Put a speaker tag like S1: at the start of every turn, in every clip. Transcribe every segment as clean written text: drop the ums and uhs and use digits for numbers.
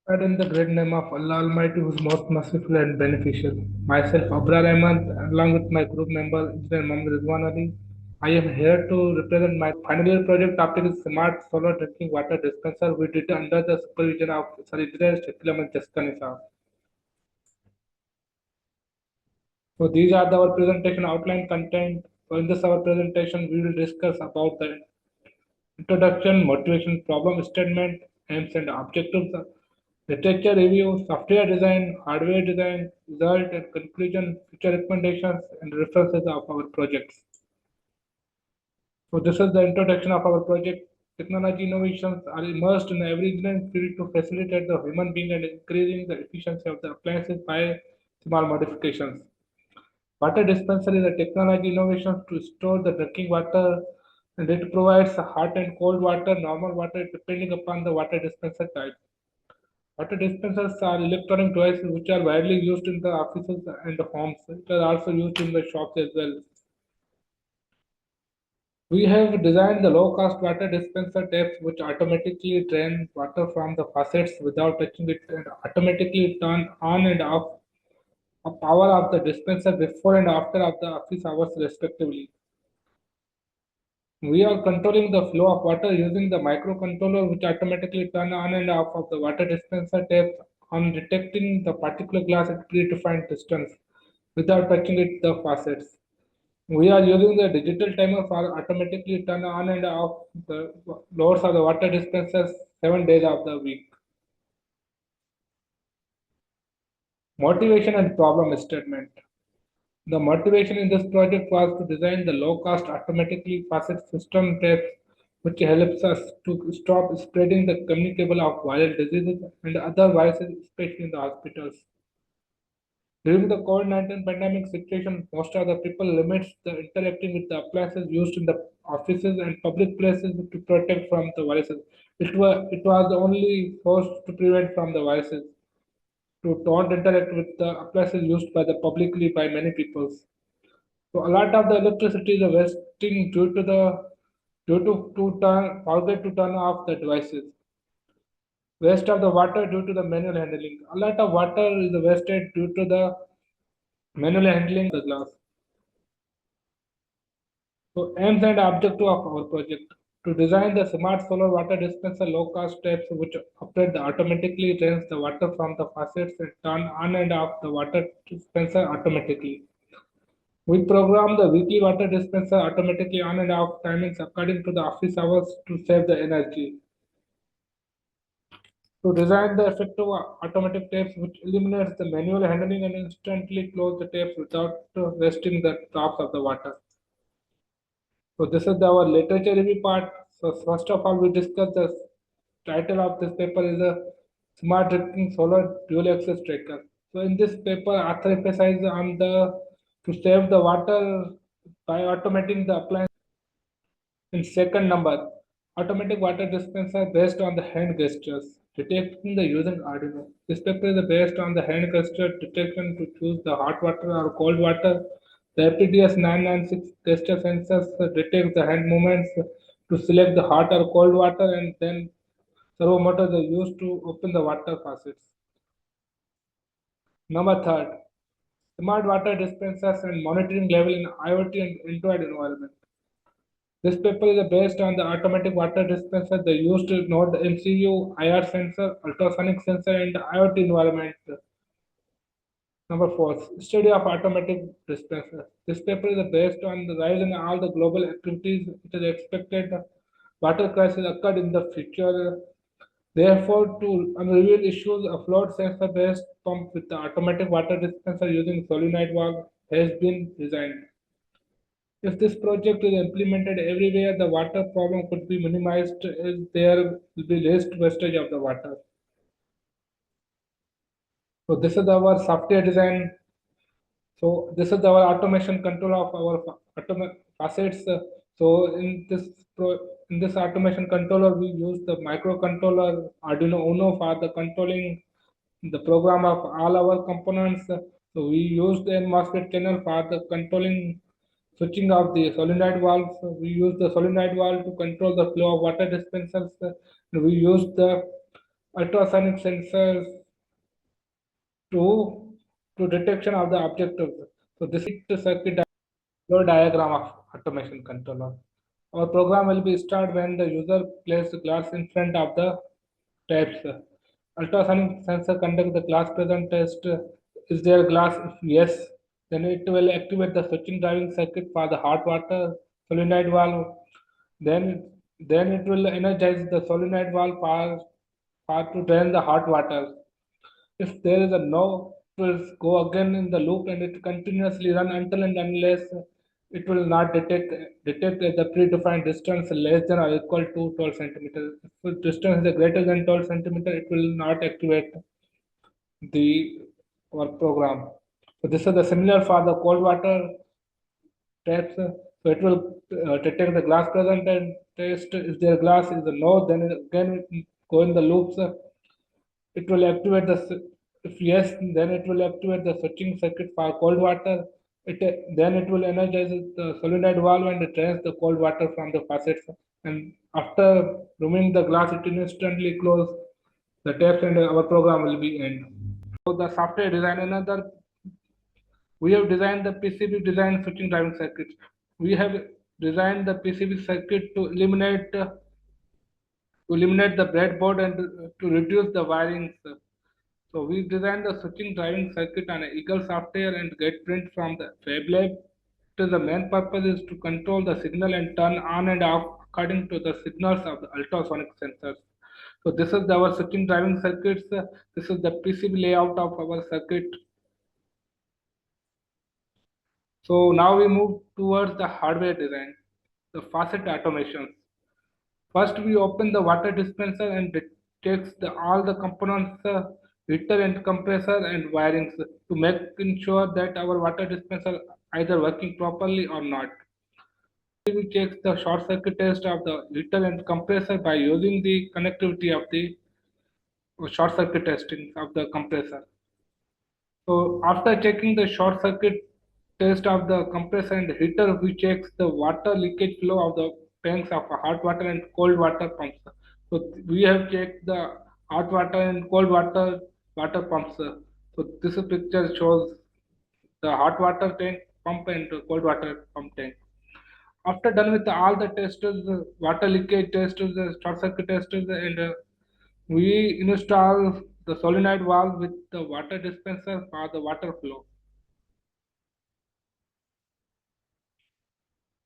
S1: And in the great name of Allah Almighty, who is most merciful and beneficial. Myself, Abrar Ahmad, along with my group member, Engineer Mohammed Rizwan Ali, I am here to represent my final year project topic is Smart Solar Drinking Water Dispenser. We did it under the supervision of Sir Idris Shakila and Jessica Nisar. So these are our presentation outline content. So in this our presentation, we will discuss about the introduction, motivation, problem statement, aims and objectives, literature review, software design, hardware design, result and conclusion, future recommendations, and references of our projects. So this is the introduction of our project. Technology innovations are immersed in every engineering field to facilitate the human being and increasing the efficiency of the appliances by small modifications. Water dispenser is a technology innovation to store the drinking water, and it provides hot and cold water, normal water depending upon the water dispenser type. Water dispensers are electronic devices which are widely used in the offices and homes. It is also used in the shops as well. We have designed the low-cost water dispenser taps which automatically drain water from the faucets without touching it and automatically turn on and off a power of the dispenser before and after of the office hours respectively. We are controlling the flow of water using the microcontroller which automatically turn on and off of the water dispenser tap on detecting the particular glass at predefined distance without touching it the faucets. We are using the digital timer for automatically turn on and off the loads of the water dispensers 7 days of the week. Motivation and problem statement. The motivation in this project was to design the low-cost automatically faucet system taps which helps us to stop spreading the communicable of viral diseases and other viruses, especially in the hospitals. During the COVID-19 pandemic situation, most of the people limits the interacting with the appliances used in the offices and public places to protect from the viruses. It was only forced to prevent from the viruses to don't interact with the appliances used by the publicly by many people. So a lot of the electricity is wasting due to forget to turn off the devices. Waste of the water due to the manual handling. A lot of water is wasted due to the manual handling of the glass. So aims and objective of our project to design the smart solar water dispenser low cost taps which operate the automatically drains the water from the faucets and turn on and off the water dispenser automatically. We program the weekly water dispenser automatically on and off timings according to the office hours to save the energy. To design the effective automatic taps which eliminates the manual handling and instantly close the taps without wasting the drops of the water. So this is our literature review part. So first of all, we discuss the title of this paper is a Smart Drinking Solar Dual Access Tracker. So in this paper, author emphasizes on the to save the water by automating the appliance. In second number, automatic water dispenser based on the hand gestures, detecting the using Arduino. This paper is based on the hand gesture detection to choose the hot water or cold water. The APDS 996 gesture sensors detect the hand movements to select the hot or cold water and then servo motors are used to open the water faucets. Number third, smart water dispensers and monitoring level in IoT and Android environment. This paper is based on the automatic water dispenser. They used to note the MCU, IR sensor, ultrasonic sensor, and the IoT environment. Number four, study of automatic dispenser. This paper is based on the rise in all the global activities. It is expected water crisis occurred in the future. Therefore, to unreveal issues, a float sensor-based pump with the automatic water dispenser using solenoid valve has been designed. If this project is implemented everywhere, the water problem could be minimized as there will be less wastage of the water. So this is our software design. So this is our automation control of our facets. So in this automation controller, we use the microcontroller Arduino Uno for the controlling the program of all our components. So we use the MOSFET channel for the controlling switching of the solenoid valves. We use the solenoid valve to control the flow of water dispensers. We use the ultrasonic sensors to detection of the objectives. So this is the circuit flow diagram of automation controller. Our program will be start when the user places the glass in front of the taps. Ultrasonic sensor conduct the glass present test. Is there glass? If yes, then it will activate the switching driving circuit for the hot water solenoid valve. Then then it will energize the solenoid valve for to drain the hot water. If there is a no, it will go again in the loop and it continuously run until and unless it will not detect the predefined distance less than or equal to 12 centimeters. If the distance is greater than 12 centimeters, it will not activate the our program. So this is the similar for the cold water taps. So it will detect the glass present and test is there glass is the no, then again it go in the loops. It will activate if yes, then it will activate the switching circuit for cold water. Then it will energize the solenoid valve and it drains the cold water from the faucets. And after removing the glass, it will instantly close the taps and our program will be end. So the software design another we have designed the PCB design switching driving circuits. We have designed the PCB circuit to eliminate the breadboard and to reduce the wirings. So we designed the switching driving circuit on a Eagle software and get print from the Fab Lab. So the main purpose is to control the signal and turn on and off according to the signals of the ultrasonic sensors. So this is our switching driving circuits. This is the PCB layout of our circuit. So now we move towards the hardware design, the faucet automations. First, we open the water dispenser and takes all the components, heater and compressor and wirings to make ensure that our water dispenser either working properly or not. We check the short circuit test of the heater and compressor by using the connectivity of the short circuit testing of the compressor. So after checking the short circuit test of the compressor and heater, we check the water leakage flow of the tanks of hot water and cold water pumps. So we have checked the hot water and cold water pumps. So this picture shows the hot water tank pump and cold water pump tank. After done with all the tests, water leakage tests, the short circuit tests, and we install the solenoid valve with the water dispenser for the water flow.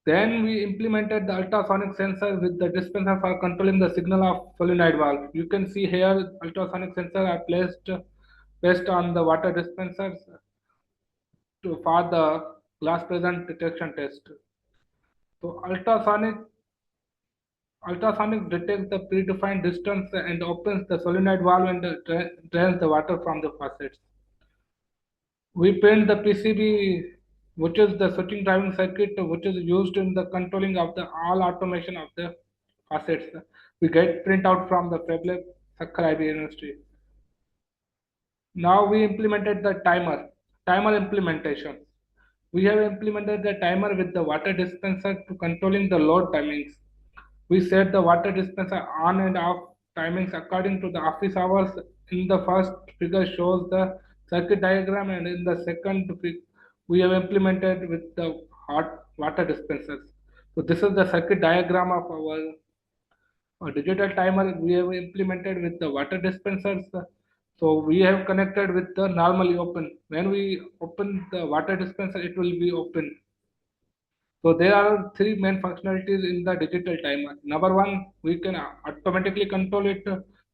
S1: Then we implemented the ultrasonic sensor with the dispenser for controlling the signal of solenoid valve. You can see here ultrasonic sensor are placed based on the water dispensers for the glass present detection test. So ultrasonic detects the predefined distance and opens the solenoid valve and drains the water from the faucets. We print the PCB, which is the switching driving circuit, which is used in the controlling of the all automation of the faucets. We get print out from the Fablab Sakkar IB University. Now we implemented the timer implementation. We have implemented the timer with the water dispenser to controlling the load timings. We set the water dispenser on and off timings according to the office hours. In the first figure shows the circuit diagram and in the second we have implemented with the hot water dispensers. So this is the circuit diagram of our digital timer we have implemented with the water dispensers. So we have connected with the normally open. When we open the water dispenser, it will be open. So there are three main functionalities in the digital timer. Number one, we can automatically control it.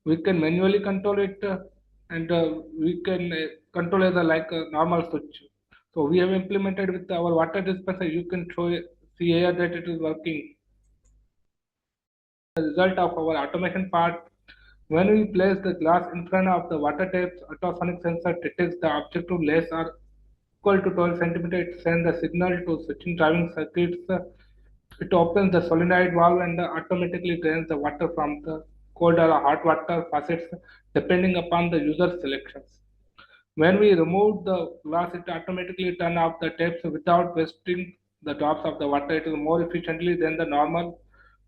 S1: We can manually control it, and we can control as a like a normal switch. So we have implemented with our water dispenser. You can see here that it is working. The result of our automation part. When we place the glass in front of the water taps, ultrasonic sensor detects the objective less or equal to 12 centimeters. It sends the signal to switching driving circuits. It opens the solenoid valve and automatically drains the water from the cold or hot water faucets depending upon the user selections. When we remove the glass, it automatically turns off the taps without wasting the drops of the water. It is more efficiently than the normal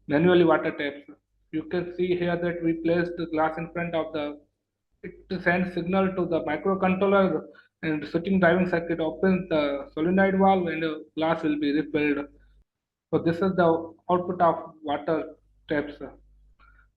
S1: manually water taps. You can see here that we placed the glass in front of the, it sends signal to the microcontroller, and switching driving circuit opens the solenoid valve and the glass will be refilled. So this is the output of water taps.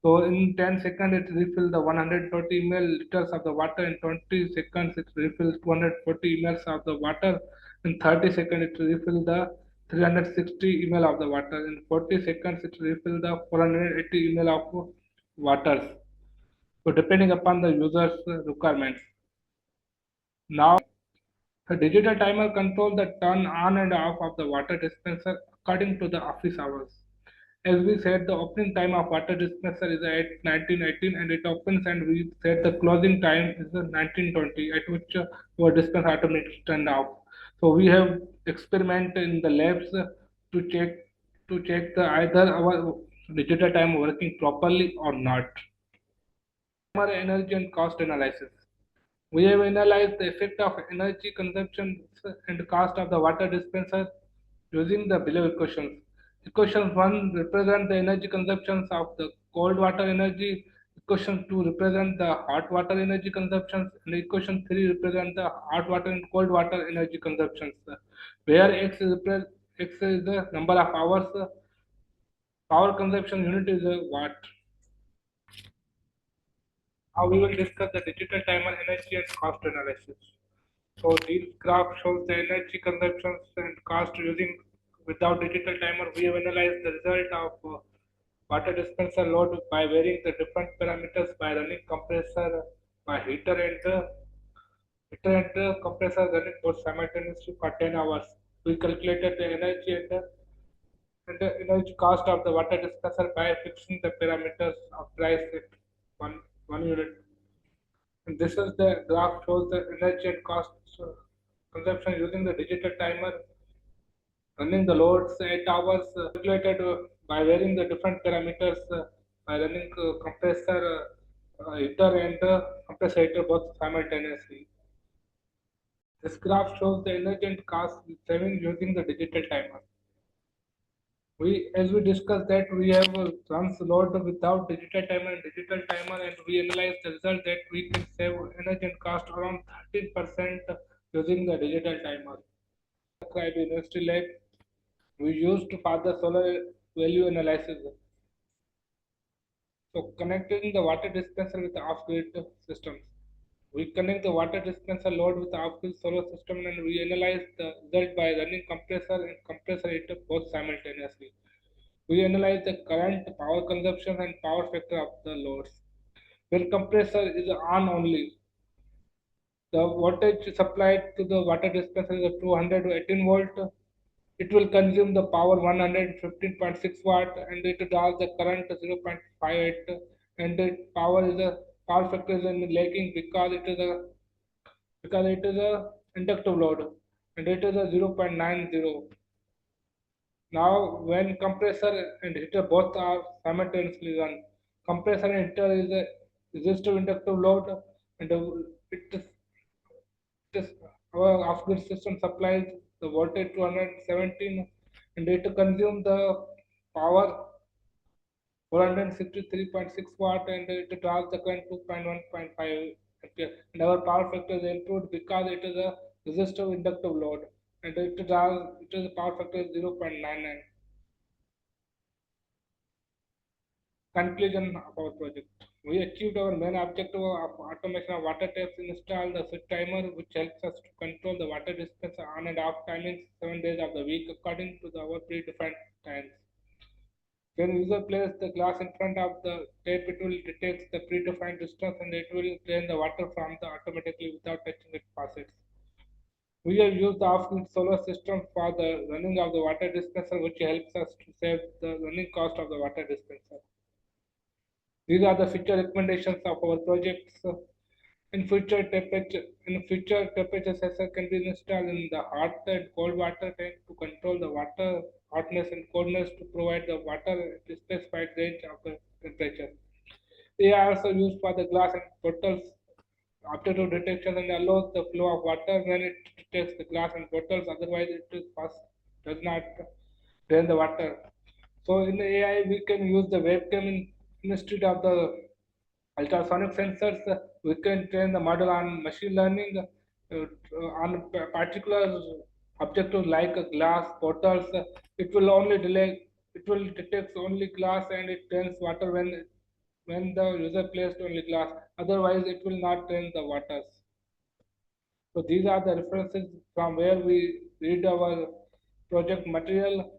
S1: So in 10 seconds it refills the 120 milliliters of the water. In 20 seconds it refills 240 ml of the water. In 30 seconds it refills the 360 ml of the water. In 40 seconds it refills the 480 ml of water. So depending upon the user's requirements. Now a digital timer controls the turn on and off of the water dispenser according to the office hours. As we said, the opening time of water dispenser is at 1918 and it opens, and we said the closing time is 1920 at which our dispenser automatically turned off. So we have experiment in the labs to check the either our digital time working properly or not. Timer energy and cost analysis. We have analyzed the effect of energy consumption and cost of the water dispenser using the below equations. Equation 1 represents the energy consumptions of the cold water energy. Equation 2 represents the hot water energy consumptions. And equation 3 represents the hot water and cold water energy consumptions. Where X is the number of hours, power consumption unit is a watt. Now we will discuss the digital timer energy and cost analysis. So this graph shows the energy consumptions and cost using without digital timer. We have analyzed the result of water dispenser load by varying the different parameters by running compressor by heater and compressor running both simultaneously for 10 hours. We calculated the energy and the energy cost of the water dispenser by fixing the parameters of price at one unit. And this is the graph shows the energy and cost consumption using the digital timer, running the loads 8 hours, calculated by varying the different parameters by running compressor, heater and compressor heater both simultaneously. This graph shows the energy and cost saving using the digital timer. As we discussed that we have runs load without digital timer and digital timer, and we analyzed the result that we can save energy and cost around 13% using the digital timer. Describe University Lab we used for the solar value analysis. So connecting the water dispenser with the off-grid systems. We connect the water dispenser load with the off-grid solar system, and we analyze the result by running compressor and compressor heater both simultaneously. We analyze the current, power consumption, and power factor of the loads. When compressor is on only, the voltage supplied to the water dispenser is a 200 to 18 volt. It will consume the power 115.6 watt, and it draws the current 0.58, and the power factor is in lagging because it is a inductive load, and it is a 0.90. Now, when compressor and heater both are simultaneously run, compressor and heater is a resistive inductive load, and it is our off-grid system supplies the voltage 217, and it consumes the power 463.6 watt, and it draws the current 2.1.5 ampere. And our power factor is improved because it is a resistive inductive load, and it is a power factor is 0.99. Conclusion of our project. We achieved our main objective of automation of water taps, install the switch timer which helps us to control the water dispenser on and off timings 7 days of the week according to our predefined times. When user places the glass in front of the tap, it will detect the predefined distance and it will drain the water from the automatically without touching its faucets. We have used the off-grid solar system for the running of the water dispenser, which helps us to save the running cost of the water dispenser. These are the future recommendations of our projects. In future, temperature sensor can be installed in the hot and cold water tank to control the water hotness and coldness to provide the water at a specified range of the temperature. They are also used for the glass and bottles objective detection and allows the flow of water when it detects the glass and bottles. Otherwise, it is fast, does not drain the water. So in the AI, we can use the webcam Instead of the ultrasonic sensors, we can train the model on machine learning on particular objective like glass bottles. It will only delay. It will detect only glass and it drains water when the user placed only glass. Otherwise, it will not drain the waters. So these are the references from where we read our project material.